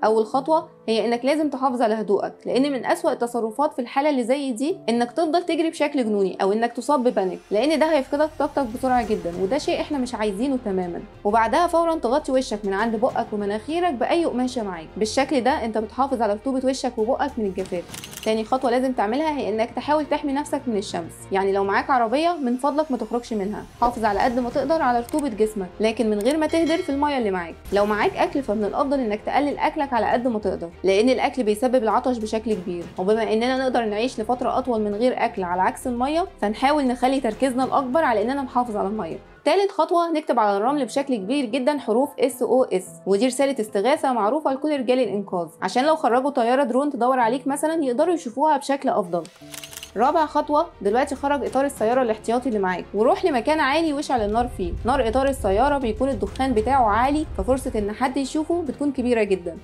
اول خطوه هي انك لازم تحافظ على هدوءك، لان من اسوأ التصرفات في الحاله اللي زي دي انك تفضل تجري بشكل جنوني او انك تصاب ببانيك، لان ده هيفقدك طاقتك بسرعه جدا، وده شيء احنا مش عايزينه تماما. وبعدها فورا تغطي وشك من عند بقك ومناخيرك باي قماشه معاك، بالشكل ده انت بتحافظ على رطوبه وشك وبقك من الجفاف. تاني خطوه لازم تعملها هي انك تحاول تحمي نفسك من الشمس، يعني لو معاك عربيه من فضلك ما تخرجش منها، حافظ على قد ما تقدر على رطوبه جسمك لكن من غير ما تهدر في الميه اللي معاك. لو معاك اكل فمن الافضل انك تقلل اكلك على قد ما تقدر، لان الاكل بيسبب العطش بشكل كبير، وبما اننا نقدر نعيش لفتره اطول من غير اكل على عكس الميه فنحاول نخلي تركيزنا الاكبر على اننا نحافظ على الميه. تالت خطوة نكتب على الرمل بشكل كبير جدا حروف SOS، ودي رسالة استغاثة معروفة لكل رجال الإنقاذ، عشان لو خرجوا طيارة درون تدور عليك مثلا يقدروا يشوفوها بشكل أفضل. رابع خطوة، دلوقتي خرج إطار السيارة الاحتياطي اللي معاك وروح لمكان عالي واشعل النار فيه. نار إطار السيارة بيكون الدخان بتاعه عالي، ففرصة إن حد يشوفه بتكون كبيرة جدا.